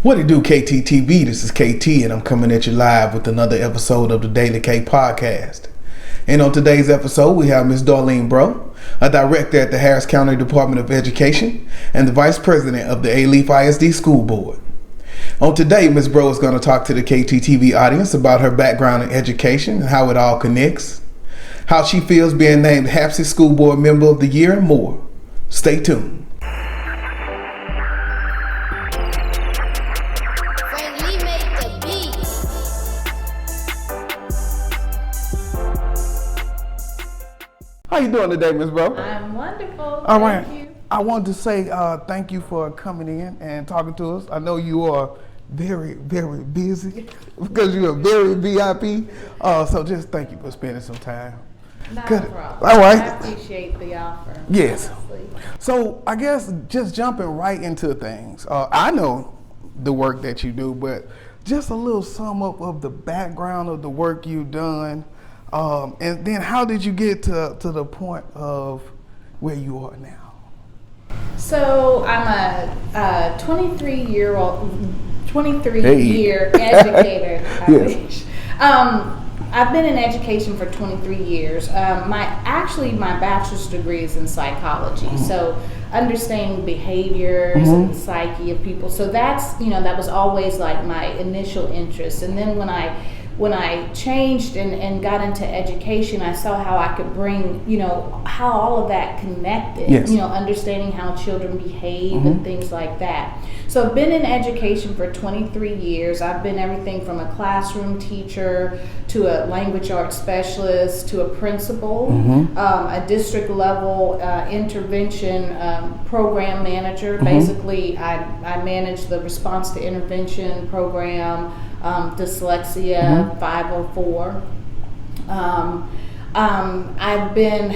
What it do, KTTV? This is KT, and I'm coming at you live with another episode of the Daily K Podcast. And on today's episode, we have Ms. Darlene Breaux, a director at the Harris County Department of Education and the vice president of the Alief ISD School Board. On today, Ms. Breaux is going to talk to the KTTV audience about her background in education and how it all connects, how she feels being named HAPSI School Board Member of the Year, and more. Stay tuned. How you doing today, Ms. Breaux? I'm wonderful. All right. Thank you. I wanted to say thank you for coming in and talking to us. I know you are very, very busy because you're a very VIP. So just thank you for spending some time. Not a problem. All right. I appreciate the offer. Yes. Honestly. So I guess just jumping right into things. I know the work that you do, but just a little sum up of the background of the work you've done. And then how did you get to the point of where you are now? So I'm a 23-year educator. Yes. I've been in education for 23 years. My bachelor's degree is in psychology. So understanding behaviors and the psyche of people. So that's, that was always like my initial interest. And then when I changed and got into education, I saw how I could bring, how all of that connected, yes. Understanding how children behave and things like that. So I've been in education for 23 years. I've been everything from a classroom teacher to a language arts specialist to a principal, a district level intervention program manager. Basically, I manage the response to intervention program, Dyslexia 504. I've been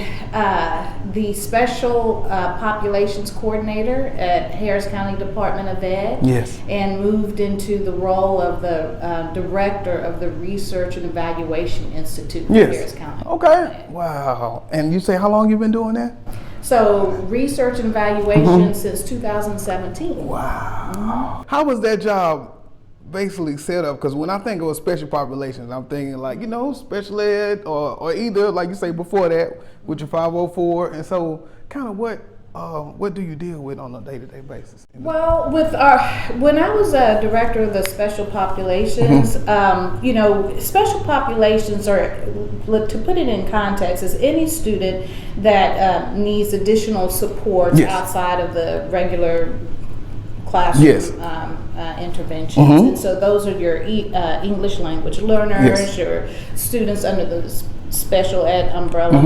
the special populations coordinator at Harris County Department of Ed. Yes. And moved into the role of the director of the Research and Evaluation Institute for Harris County. Okay. Wow. And you say how long you've been doing that? So research and evaluation since 2017. Wow. How was that job basically set up? Because when I think of special populations, I'm thinking like, special ed or either, like you say before that, with your 504. And so kind of what do you deal with on a day-to-day basis? Well, when I was a director of the special populations, special populations are, to put it in context, is any student that needs additional support outside of the regular classroom interventions. And so those are your English language learners, your students under the special ed umbrella,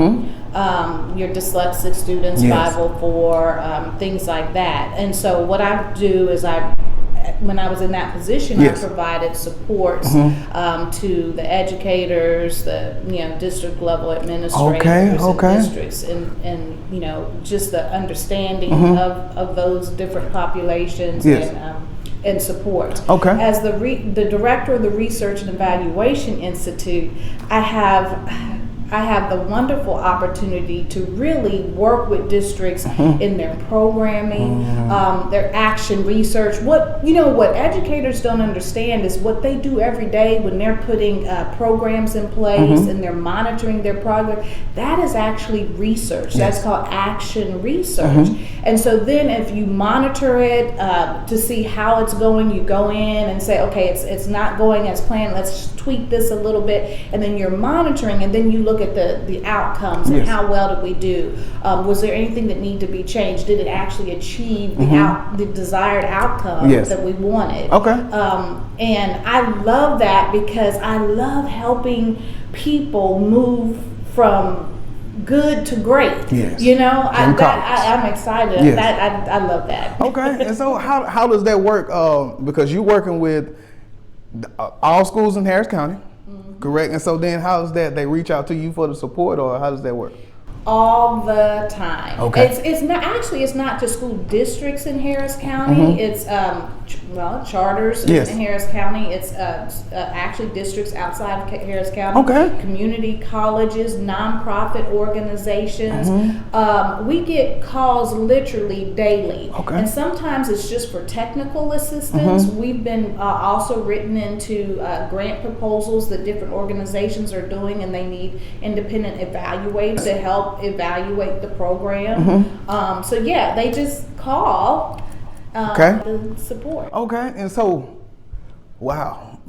your dyslexic students, 504, things like that. And so what I do is when I was in that position, I provided support to the educators, the district level administrators and districts, and just the understanding of those different populations and support. As the director of the Research and Evaluation Institute, I have the wonderful opportunity to really work with districts in their programming, their action research. What educators don't understand is what they do every day when they're putting programs in place and they're monitoring their progress. That is actually research. That's called action research. And so then if you monitor it to see how it's going, you go in and say, okay, it's not going as planned. Let's tweak this a little bit. And then you're monitoring, and then you look at the outcomes and how well did we do. Was there anything that needed to be changed? Did it actually achieve the desired outcome that we wanted? And I love that because I love helping people move from good to great. I'm excited. I love that. Okay. And so how does that work? Because you're working with all schools in Harris County, correct? And so then how is that? They reach out to you for the support, or how does that work? All the time. It's not just school districts in Harris County. It's charters Yes. in Harris County. It's actually districts outside of Harris County. Okay. Community colleges, nonprofit organizations. Mm-hmm. We get calls literally daily. Okay. And sometimes it's just for technical assistance. Mm-hmm. We've been also written into grant proposals that different organizations are doing, and they need independent evaluators to help evaluate the program. Mm-hmm. So yeah, they just call. Okay. The support. Okay, and so, wow.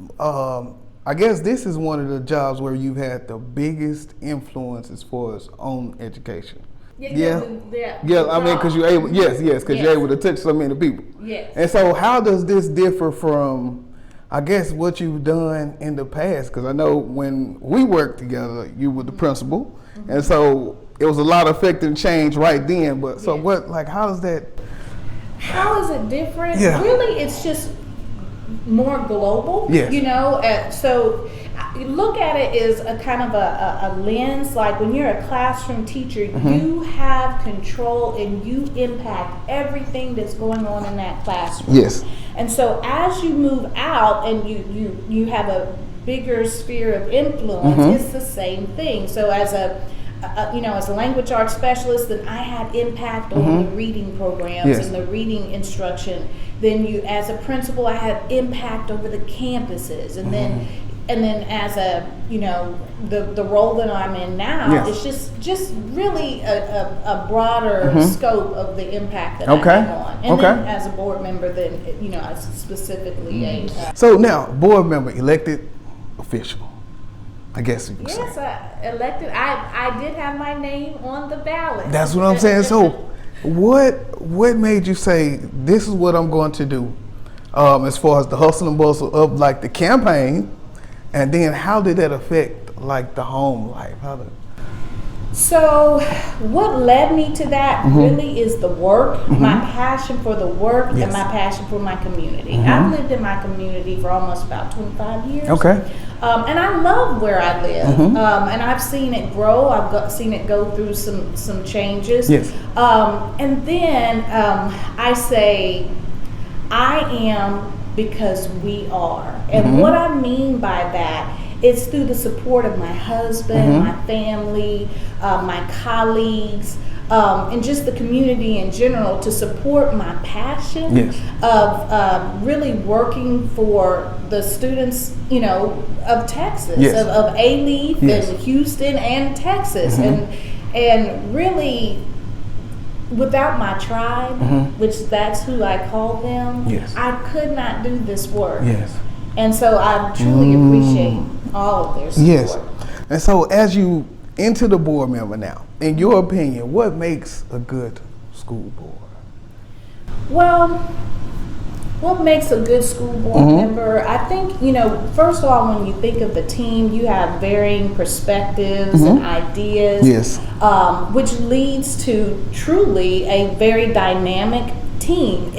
I guess this is one of the jobs where you've had the biggest influence as far as on education. Yeah. I mean, because you're able. Yes, because you're able to touch so many people. Yes. And so, how does this differ from, I guess, what you've done in the past? Because I know when we worked together, you were the principal, and so it was a lot of affecting change right then. But so, what? Like, how does that? How is it different? Yeah. Really, it's just more global. Yes. You know, so you look at it as a kind of a lens. Like when you're a classroom teacher, you have control and you impact everything that's going on in that classroom. Yes. And so as you move out and you have a bigger sphere of influence, it's the same thing. So as as a language arts specialist, then I had impact on the reading programs and the reading instruction. Then as a principal, I had impact over the campuses, and then as a the role that I'm in now, it's just really a broader scope of the impact that I have on. And then as a board member, then as specifically a. So now, board member, elected official. I guess you could say. Yes, elected. I did have my name on the ballot. That's what I'm saying. So, what made you say this is what I'm going to do? As far as the hustle and bustle of like the campaign, and then how did that affect like the home life? So, what led me to that really is the work, my passion for the work, and my passion for my community. I've lived in my community for almost about 25 years. Okay. And I love where I live, and I've seen it grow. I've seen it go through some changes. Yes. And then I say, I am because we are. And what I mean by that, it's through the support of my husband, my family, my colleagues, and just the community in general to support my passion of really working for the students, of Texas, of Alief and Houston and Texas, and really. Without my tribe, which that's who I call them, I could not do this work. Yes. And so I truly appreciate all of their support. Yes. And so as you into the board member now, in your opinion, what makes a good school board? Well, what makes a good school board member? I think, first of all, when you think of the team, you have varying perspectives and ideas, which leads to truly a very dynamic team.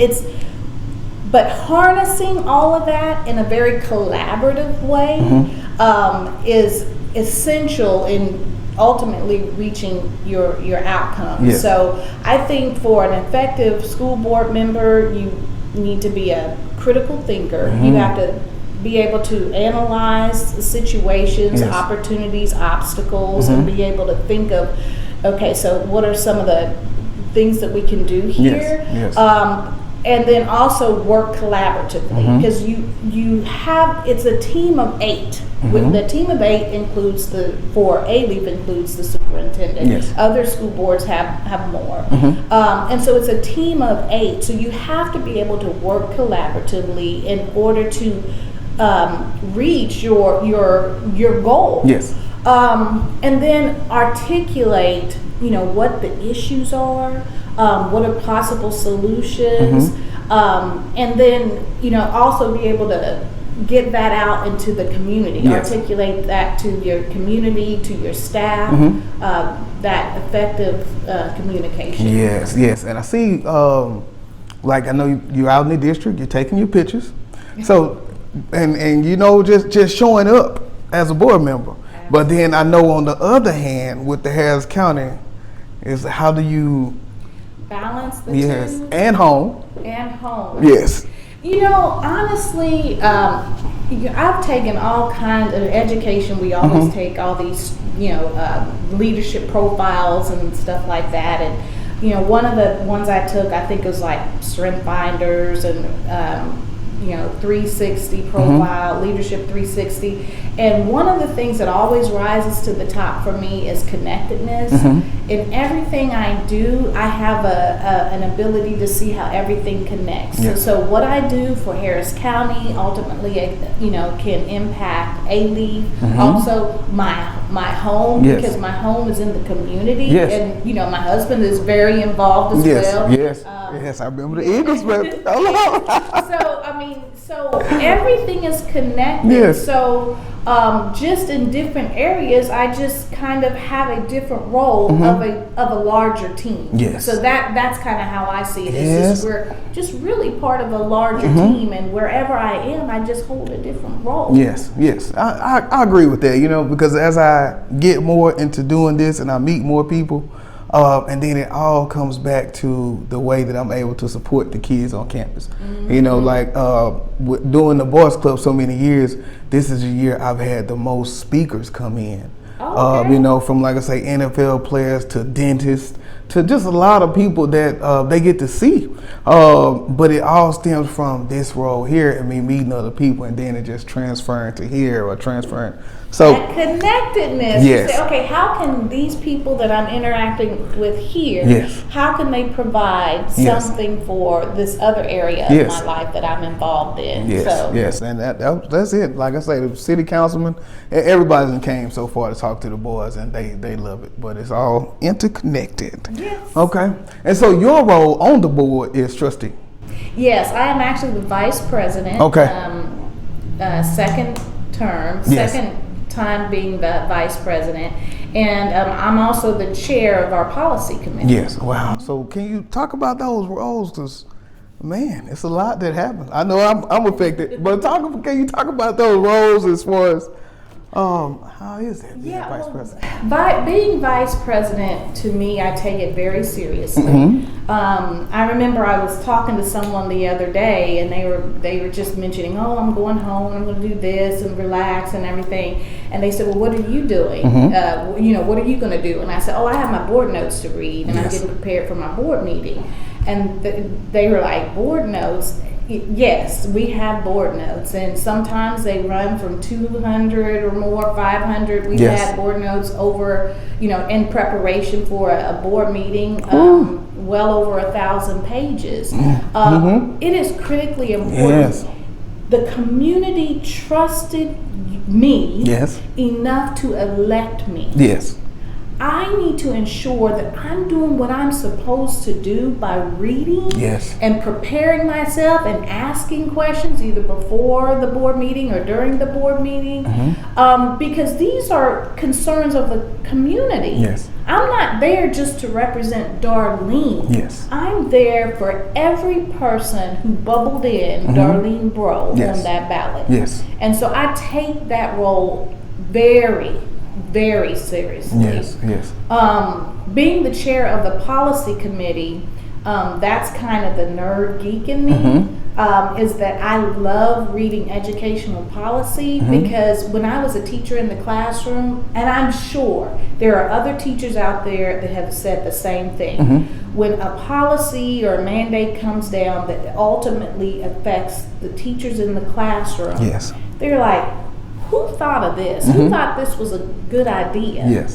But harnessing all of that in a very collaborative way is essential in ultimately reaching your outcome. Yes. So I think for an effective school board member, you need to be a critical thinker. You have to be able to analyze situations, opportunities, obstacles, and be able to think of, okay, so what are some of the things that we can do here? And then also work collaboratively, because you have, it's a team of 8. The team of 8 includes for Alief includes the superintendent. Other school boards have more. And so it's a team of 8. So you have to be able to work collaboratively in order to reach your goal. And then articulate, what the issues are. What are possible solutions, and then also be able to get that out into the community, articulate that to your community, to your staff, that effective communication. Yes, and I see, like I know you're out in the district, you're taking your pictures, so and just showing up as a board member. But then I know on the other hand, with the Harris County, is how do you balance the two? And home. And home. Yes. Honestly, I've taken all kinds of education. We always take all these, leadership profiles and stuff like that. And, one of the ones I took, I think, was like Strength Finders and, 360 profile, Leadership 360. And one of the things that always rises to the top for me is connectedness. In everything I do, I have an ability to see how everything connects. Yes. So what I do for Harris County ultimately, can impact Alief. Also my home, because my home is in the community. And, my husband is very involved as well. Yes, I remember the Eagles, but so everything is connected. So just in different areas, I just kind of have a different role of a larger team. So that's kind of how I see it. It's just, we're just really part of a larger team, and wherever I am, I just hold a different role. Yes, I agree with that. Because as I get more into doing this and I meet more people, and then it all comes back to the way that I'm able to support the kids on campus. Doing the Boys Club so many years, this is a year I've had the most speakers come in. From like I say, NFL players to dentists to just a lot of people that they get to see. But it all stems from this role here and me meeting other people, and then it just transferring to here or transferring. So that connectedness. You say, okay, how can these people that I'm interacting with here, how can they provide something for this other area of my life that I'm involved in? And that's it. Like I say, the city councilman, everybody's came so far to talk to the boys, and they love it. But it's all interconnected. Yes. Okay. And so your role on the board is trustee. Yes, I am actually the vice president. Okay. Second term. Second time being the vice president, and I'm also the chair of our policy committee. Yes. Wow. So can you talk about those roles? Because man, it's a lot that happens. I know I'm affected, but can you talk about those roles as far as how is it being vice president? Being vice president, to me, I take it very seriously. I remember I was talking to someone the other day, and they were just mentioning, I'm going home, I'm going to do this and relax and everything. And they said, well, what are you doing? What are you going to do? And I said, I have my board notes to read, and I'm getting prepared for my board meeting. And they were like, board notes? Yes, we have board notes, and sometimes they run from 200 or more, 500. We've had board notes over, in preparation for a board meeting, well over 1,000 pages. It is critically important. The community trusted me enough to elect me. I need to ensure that I'm doing what I'm supposed to do by reading and preparing myself and asking questions either before the board meeting or during the board meeting, because these are concerns of the community. I'm not there just to represent Darlene. I'm there for every person who bubbled in Darlene Breaux on that ballot. And so I take that role very, very seriously. Being the chair of the policy committee, that's kind of the nerd geek in me, is that I love reading educational policy, because when I was a teacher in the classroom, and I'm sure there are other teachers out there that have said the same thing, when a policy or a mandate comes down that ultimately affects the teachers in the classroom, they're like, who thought of this? Who thought this was a good idea?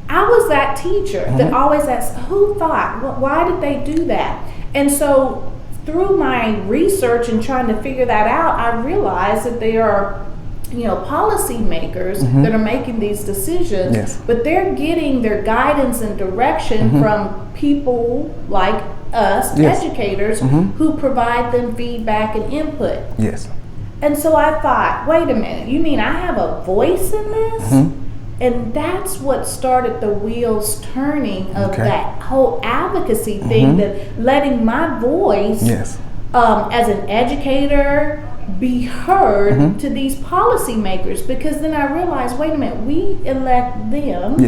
I was that teacher that always asked, who thought? Why did they do that? And so through my research and trying to figure that out, I realized that there are policymakers that are making these decisions, but they're getting their guidance and direction from people like us, educators, who provide them feedback and input. And so I thought, wait a minute, you mean I have a voice in this? And that's what started the wheels turning of that whole advocacy thing, that letting my voice as an educator be heard to these policymakers. Because then I realized, wait a minute, we elect them.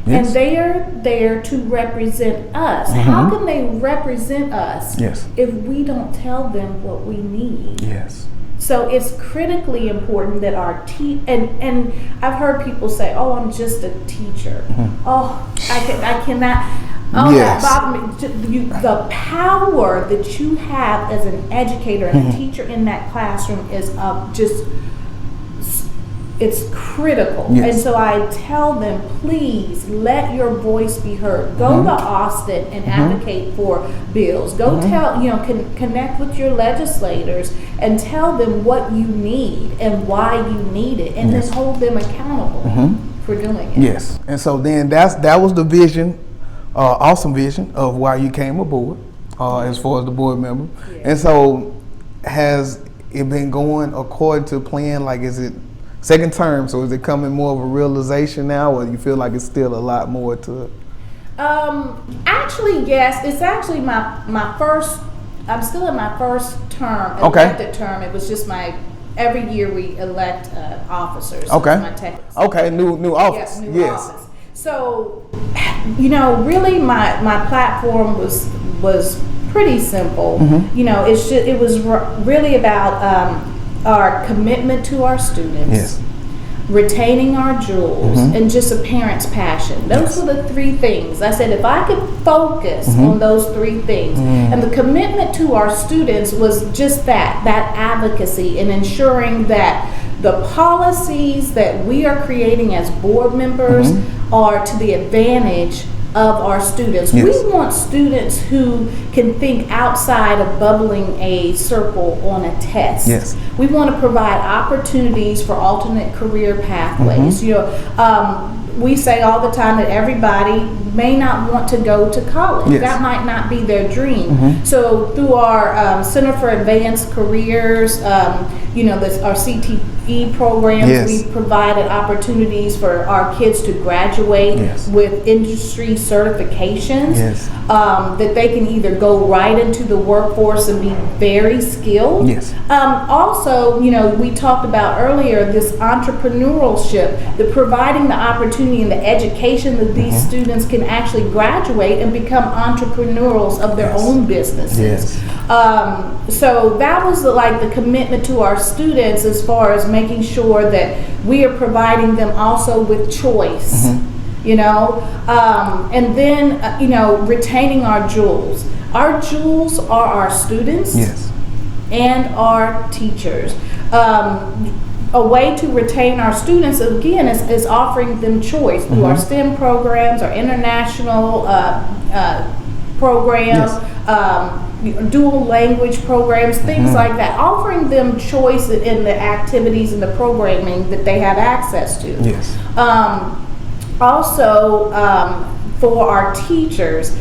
And they are there to represent us. How can they represent us if we don't tell them what we need? Yes. So it's critically important that our and I've heard people say, "Oh, I'm just a teacher. Oh, I cannot." Oh, yes. The power that you have as an educator and a teacher in that classroom is it's critical. Yes. And so I tell them, please let your voice be heard. Go to Austin and advocate for bills. Go tell, connect with your legislators and tell them what you need and why you need it, and then hold them accountable for doing it. Yes. And so then that was the vision, awesome vision of why you came aboard, as far as the board member. Yeah. And so has it been going according to plan? Like, is it second term, so is it coming more of a realization now, or you feel like it's still a lot more to it? Actually, yes. It's actually my first, I'm still in my first term, elected term. It was just every year we elect officers. Okay. So New office. Yes, new office. So, really my platform was pretty simple. It was really about our commitment to our students, retaining our jewels, and just a parent's passion. Those were the three things. I said if I could focus on those three things, and the commitment to our students was just that advocacy and ensuring that the policies that we are creating as board members are to the advantage of our students. Yes. We want students who can think outside of bubbling a circle on a test. Yes. We want to provide opportunities for alternate career pathways. We say all the time that everybody may not want to go to college. Yes. That might not be their dream. So through our Center for Advanced Careers, our CTE programs, we provided opportunities for our kids to graduate with industry certifications, that they can either go right into the workforce and be very skilled. Also, we talked about earlier this entrepreneurship, the providing the opportunity and the education that these students can actually graduate and become entrepreneurs of their own businesses. So that was the commitment to our students as far as making sure that we are providing them also with choice. And then retaining our jewels. Our jewels are our students and our teachers. A way to retain our students, again, is offering them choice through our STEM programs, our international programs, dual language programs, things like that, offering them choice in the activities and the programming that they have access to. Also, for our teachers,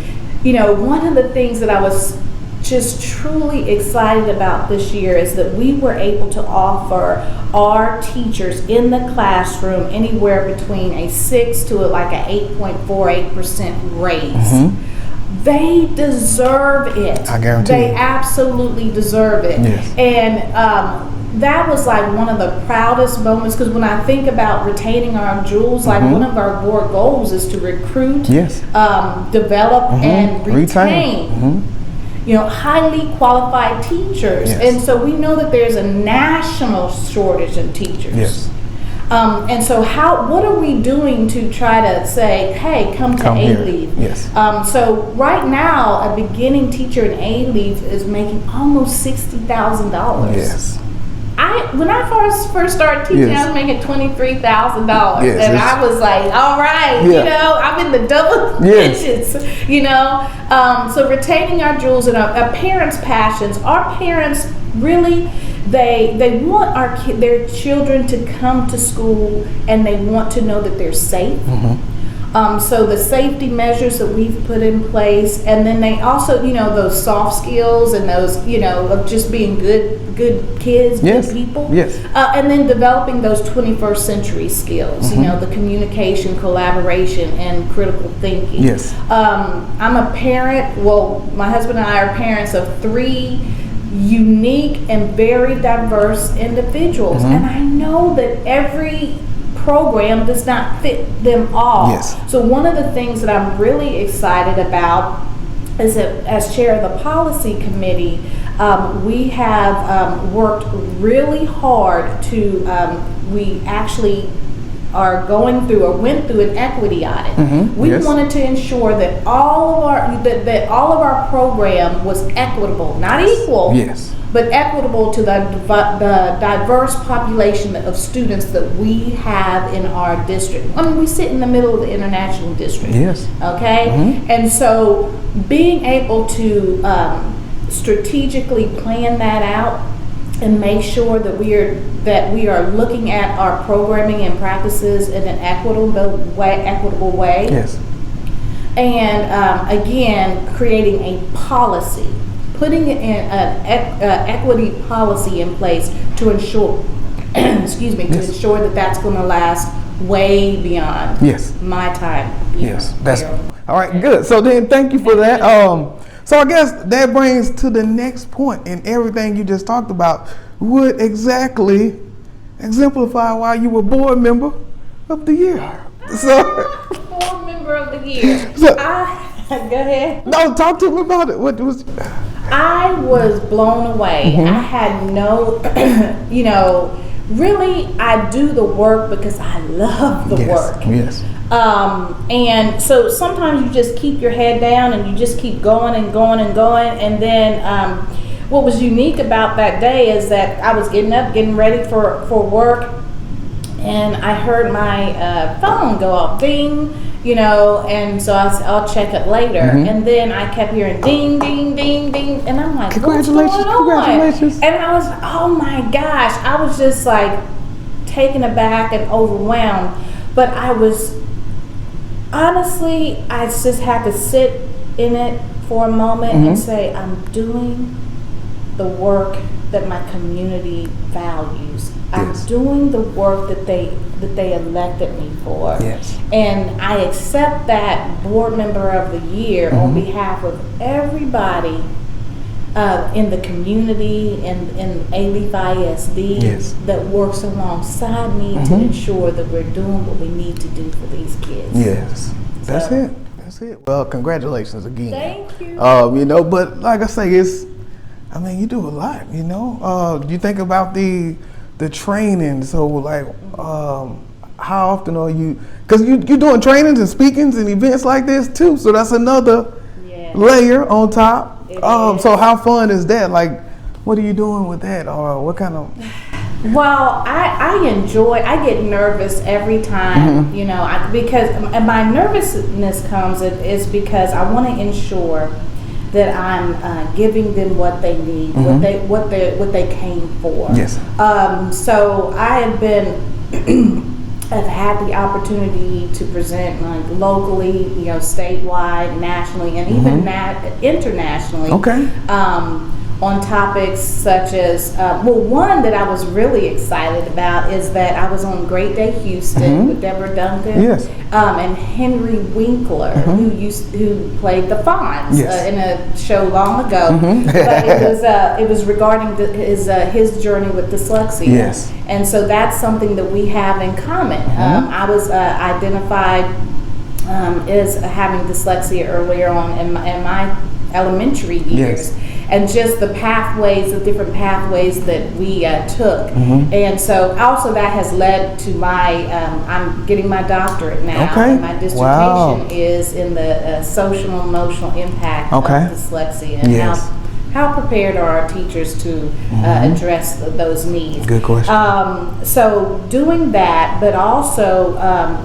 one of the things that I was just truly excited about this year is that we were able to offer our teachers in the classroom anywhere between a 6 to an 8.48% raise. They deserve it. I guarantee they absolutely deserve it. And that was one of the proudest moments, because when I think about retaining our jewels, one of our board goals is to recruit, develop, and retain. Highly qualified teachers. And so we know that there's a national shortage in teachers. And so what are we doing to try to say, hey, come to Alief? So right now, a beginning teacher in Alief is making almost $60,000. When I first started teaching, I was making $23,000, and I was like, all right, I'm in the double digits, So retaining our jewels and our parents' passions. Our parents really, they want their children to come to school, and they want to know that they're safe. So the safety measures that we've put in place, and then they also, those soft skills and those, of just being good kids, good people. And then developing those 21st century skills, the communication, collaboration, and critical thinking. I'm a parent, my husband and I are parents of 3 unique and very diverse individuals. And I know that every program does not fit them all. Yes. So one of the things that I'm really excited about is that as chair of the policy committee, we have worked really hard to, we actually are going through or went through an equity audit. We wanted to ensure that all of our that all of our program was equitable, not equal, but equitable to the diverse population of students that we have in our district. I mean, we sit in the middle of the international district. Okay, and so being able to strategically plan that out and make sure that we are looking at our programming and practices in an equitable way. And again, creating a policy, putting an equity policy in place to ensure, excuse me, to ensure that that's going to last way beyond my time. That's all right. Good. So then, thank you for that. So I guess that brings to the next point, and everything you just talked about would exactly exemplify why you were board member of the year. So, board member of the year. So, go ahead. No, talk to me about it. What was? I was blown away. I had no, you know, really, I do the work because I love the work. And so sometimes you just keep your head down and you just keep going and going and going. And then what was unique about that day is that I was getting up, getting ready for work, and I heard my phone go off, ding, you know, and so I said, I'll check it later. And then I kept hearing ding, ding, ding, ding, and I'm like, what's going on? Congratulations. And I was, oh my gosh, I was just like taken aback and overwhelmed. But I was, honestly, I just had to sit in it for a moment and say, I'm doing the work that my community values. I'm doing the work that they elected me for. And I accept that board member of the year on behalf of everybody in the community and in Alief ISD that works alongside me to ensure that we're doing what we need to do for these kids. That's it. That's it. Well, congratulations again. Thank you. You know, but like I say, I mean, you do a lot, you know. You think about the training, so like how often are you, because you're doing trainings and speakings and events like this too, so that's another layer on top. So how fun is that? Like, what are you doing with that, or what kind of? Well, I get nervous every time, you know, because my nervousness comes is because I want to ensure that I'm giving them what they need, what they came for. So I have I've had the opportunity to present like locally, you know, statewide, nationally, and even internationally. On topics such as, one that I was really excited about is that I was on Great Day Houston with Deborah Duncan and Henry Winkler, who played the Fonz in a show long ago. But it was regarding his journey with dyslexia. And so that's something that we have in common. I was identified as having dyslexia earlier on in my elementary years. And just the different pathways that we took. And so also that has led to I'm getting my doctorate now. And my dissertation is in the social emotional impact of dyslexia and how prepared are our teachers to address those needs. Good question. So doing that, but also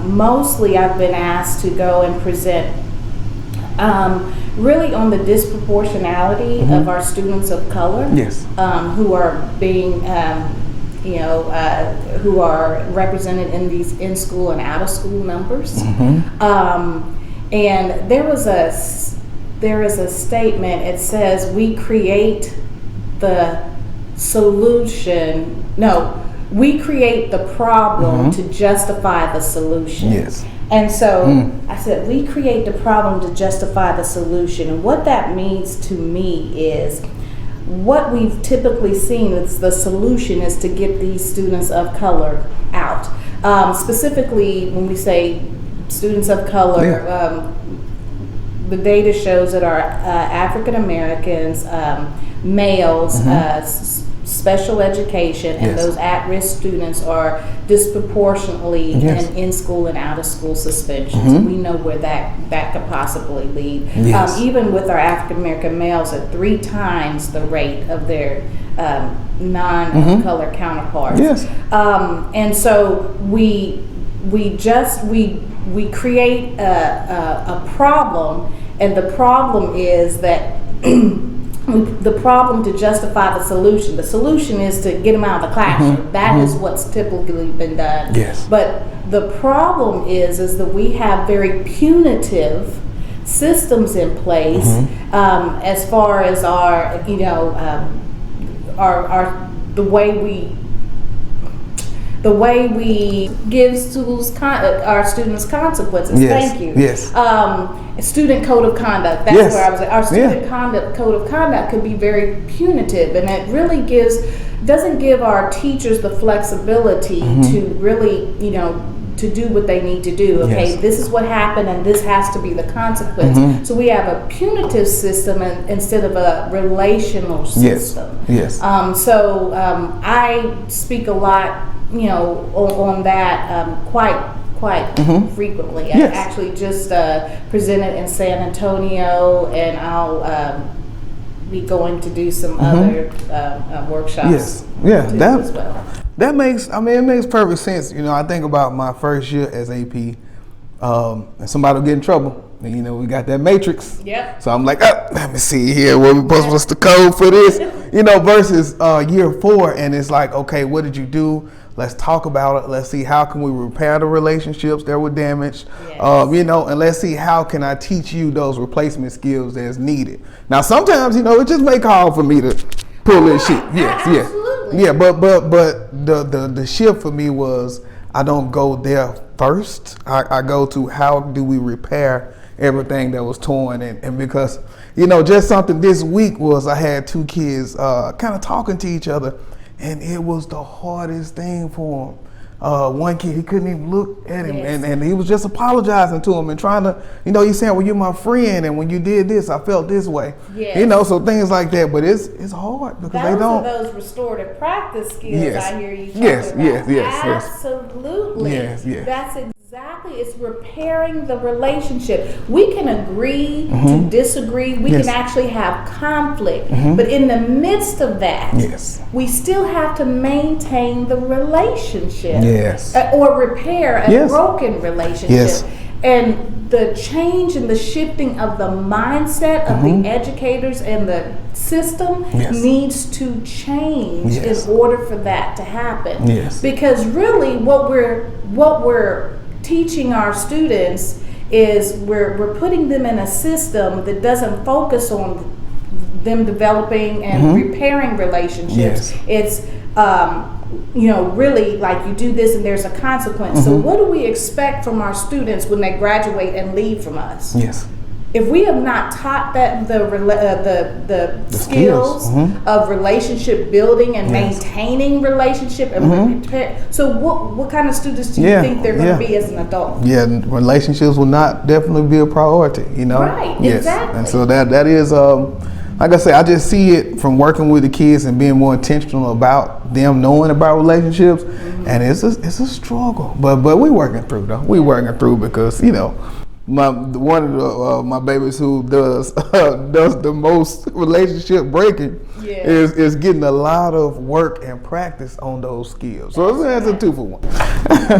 mostly I've been asked to go and present really on the disproportionality of our students of color who are being, who are represented in these in-school and out-of-school numbers. And there is a statement, it says, we create the solution, we create the problem to justify the solution. And so I said, we create the problem to justify the solution. And what that means to me is what we've typically seen is the solution is to get these students of color out. Specifically, when we say students of color, the data shows that our African Americans, males, special education, and those at-risk students are disproportionately in school and out of school suspensions. We know where that could possibly lead. Even with our African American males at 3 times the rate of their non-color counterparts. And so we create a problem, and the problem is that the problem to justify the solution. The solution is to get them out of the classroom. That is what's typically been done. But the problem is that we have very punitive systems in place as far as our the way we give our students consequences. Thank you. Student code of conduct. That's where I was at. Our student code of conduct could be very punitive, and it really doesn't give our teachers the flexibility to really, to do what they need to do. Okay, this is what happened, and this has to be the consequence. So we have a punitive system instead of a relational system. So I speak a lot, on that quite frequently. I actually just presented in San Antonio, and I'll be going to do some other workshops. As well. That makes, it makes perfect sense. I think about my first year as AP, and somebody will get in trouble. And, we got that matrix. So I'm like, let me see here. What's the code for this? Versus year 4, and it's like, okay, what did you do? Let's talk about it. Let's see how can we repair the relationships that were damaged. And let's see how can I teach you those replacement skills that's needed. Now, sometimes, it just may call for me to pull this shit. Absolutely. But the shift for me was I don't go there first. I go to how do we repair everything that was torn, and because just something this week was I had 2 kids kind of talking to each other, and it was the hardest thing for him. One kid, he couldn't even look at him, and he was just apologizing to him and trying to, he's saying, well, you're my friend, and when you did this, I felt this way. So things like that, but it's hard because they don't. Those are those restorative practice skills I hear you talking about. Absolutely. That's exactly, it's repairing the relationship. We can agree to disagree. We can actually have conflict. But in the midst of that, we still have to maintain the relationship or repair a broken relationship. And the change and the shifting of the mindset of the educators and the system needs to change in order for that to happen. Because really what we're teaching our students is we're putting them in a system that doesn't focus on them developing and repairing relationships. It's really like you do this and there's a consequence. So what do we expect from our students when they graduate and leave from us? If we have not taught that the skills of relationship building and maintaining relationship and repair, so what kind of students do you think they're going to be as an adult? Relationships will not definitely be a priority. Right, exactly. And so that is like I say, I just see it from working with the kids and being more intentional about them knowing about relationships, and it's a struggle, but we working through though. We working through because one of my babies who does the most relationship breaking is getting a lot of work and practice on those skills. So that's a 2 for 1.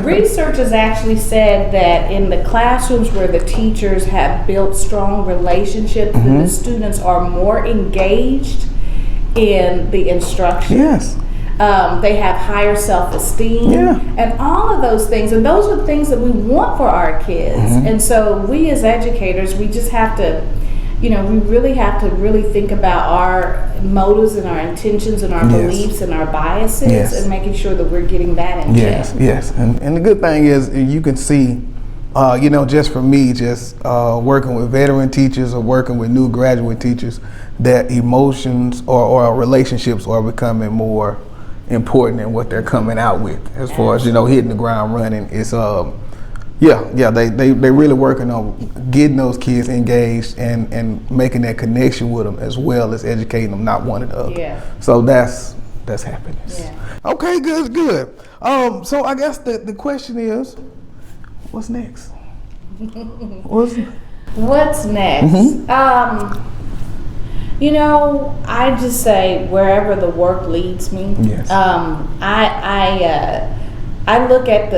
Research has actually said that in the classrooms where the teachers have built strong relationships, the students are more engaged in the instruction. They have higher self-esteem and all of those things, and those are the things that we want for our kids. And so we as educators, we just have to, we really have to really think about our motives and our intentions and our beliefs and our biases and making sure that we're getting that in check. And the good thing is you can see, just for me, working with veteran teachers or working with new graduate teachers, that emotions or relationships are becoming more important in what they're coming out with. As far as, hitting the ground running, it's they really working on getting those kids engaged and making that connection with them, as well as educating them, not one or the other. Yeah. So that's happiness. Yeah. Okay, good. So I guess the question is, what's next? What's next? Mm-hmm. I just say wherever the work leads me. Yes. I look at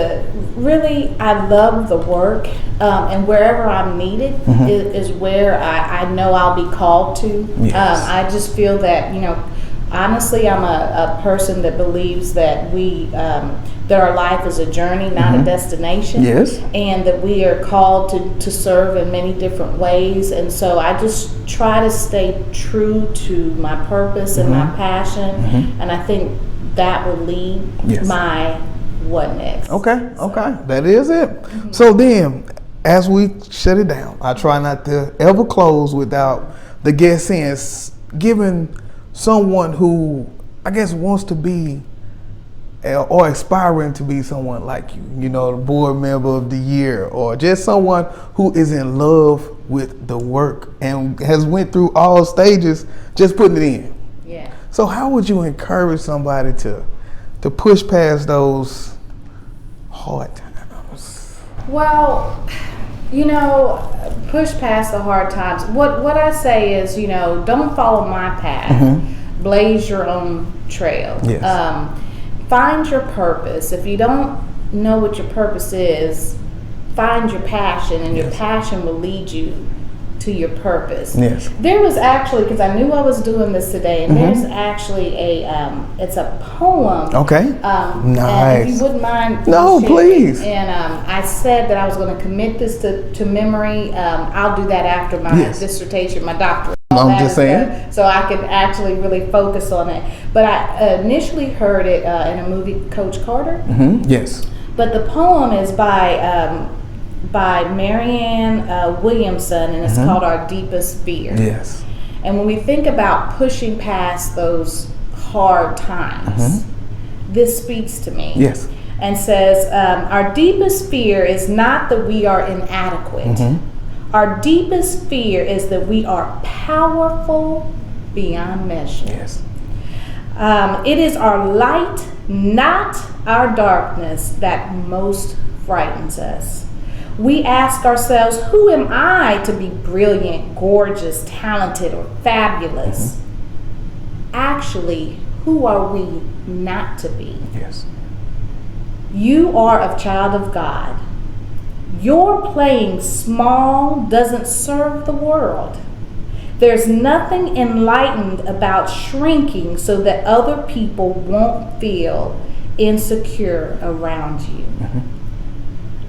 I love the work, and wherever I'm needed is where I know I'll be called to. Yes. I just feel that, honestly, I'm a person that believes that that our life is a journey, not a destination. Yes. And that we are called to serve in many different ways. And so I just try to stay true to my purpose and my passion. And I think that will lead my what next. Okay, that is it. So then, as we shut it down, I try not to ever close without the guest saying, giving someone who I guess wants to be or aspiring to be someone like you, the board member of the year, or just someone who is in love with the work and has went through all stages, just putting it in. Yeah. So how would you encourage somebody to push past those hard times? Well, push past the hard times. What I say is, don't follow my path. Blaze your own trail. Yes. Find your purpose. If you don't know what your purpose is, find your passion, and your passion will lead you to your purpose. Yes. There was actually, because I knew I was doing this today, and there's actually it's a poem. Okay. And Nice. if you wouldn't mind. No, please. And I said that I was going to commit this to memory. I'll do that after my dissertation, my doctorate. I'm just saying. So I could actually really focus on it. But I initially heard it in a movie, Coach Carter. Yes. But the poem is by Marianne Williamson, and it's called Our Deepest Fear. Yes. And when we think about pushing past those hard times, this speaks to me. Yes. And says, our deepest fear is not that we are inadequate. Our deepest fear is that we are powerful beyond measure. Yes. It is our light, not our darkness, that most frightens us. We ask ourselves, who am I to be brilliant, gorgeous, talented, or fabulous? Actually, who are we not to be? Yes. You are a child of God. Your playing small doesn't serve the world. There's nothing enlightened about shrinking so that other people won't feel insecure around you.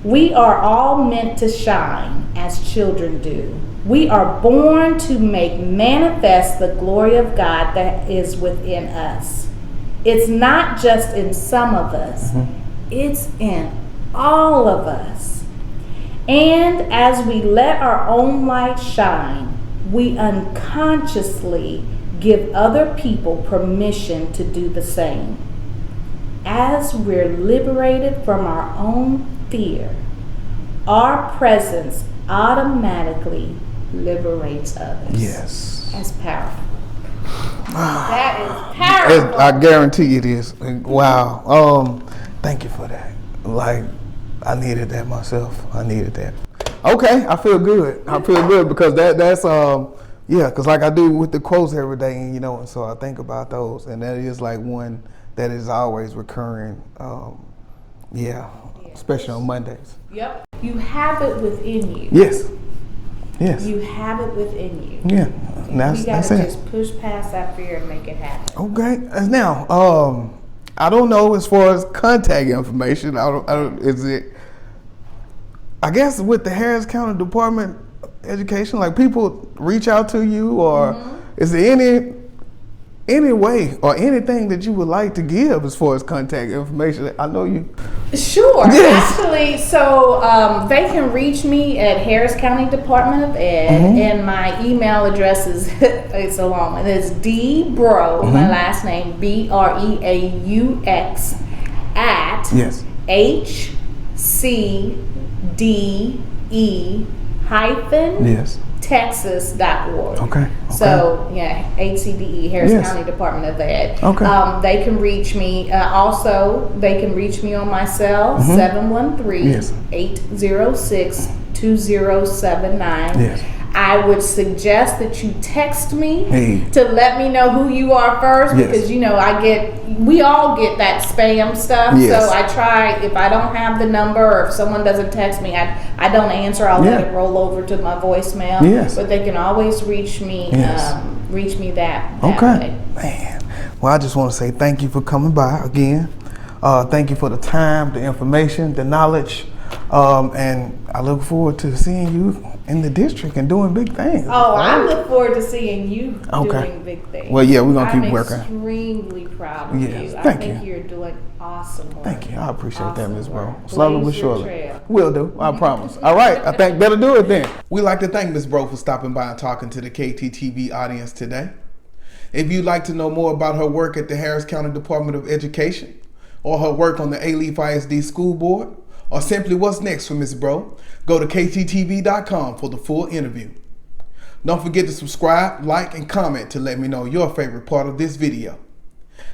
We are all meant to shine as children do. We are born to make manifest the glory of God that is within us. It's not just in some of us, it's in all of us. And as we let our own light shine, we unconsciously give other people permission to do the same. As we're liberated from our own fear, our presence automatically liberates others. Yes. That's powerful. That is powerful. I guarantee it is. Wow. Thank you for that. Like, I needed that myself. I needed that. Okay, I feel good. Because that's because like I do with the quotes every day, and so I think about those, and that is like one that is always recurring. Especially on Mondays. Yep. You have it within you. Yes. You have it within you. Yeah. You gotta just push past that fear and make it happen. Okay. Now, I don't know as far as contact information. I guess with the Harris County Department of Education, like people reach out to you, or is there any way or anything that you would like to give as far as contact information? I know you. Sure. Yes. Actually, so they can reach me at Harris County Department of Ed, and my email address is it's a long one. It's dbreaux, my last name BREAUX at HCDE-Texas.org. Okay. So HCDE, Harris County Department of Ed. Okay. They can reach me. Also, they can reach me on my cell 713-806-2079. Yes. I would suggest that you text me to let me know who you are first, because we all get that spam stuff. Yes. So I try, if I don't have the number or if someone doesn't text me, I don't answer. I'll let it roll over to my voicemail. Yes. But they can always reach me. Reach me that way. Man. Well, I just want to say thank you for coming by again. Thank you for the time, the information, the knowledge. And I look forward to seeing you in the district and doing big things. Oh, I look forward to seeing you doing big things. Well, we're going to keep working. I'm extremely proud of you. I think you're doing awesome work. Thank you. I appreciate that, Ms. Breaux. Blaze Slowly but your surely. trail. Will do. I promise. All right. I think better do it then. We'd like to thank Ms. Breaux for stopping by and talking to the KTTV audience today. If you'd like to know more about her work at the Harris County Department of Education, or her work on the Alief ISD School Board, or simply what's next for Ms. Breaux, go to kttv.com for the full interview. Don't forget to subscribe, like, and comment to let me know your favorite part of this video.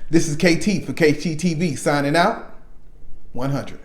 This is KT for KTTV signing out. 100.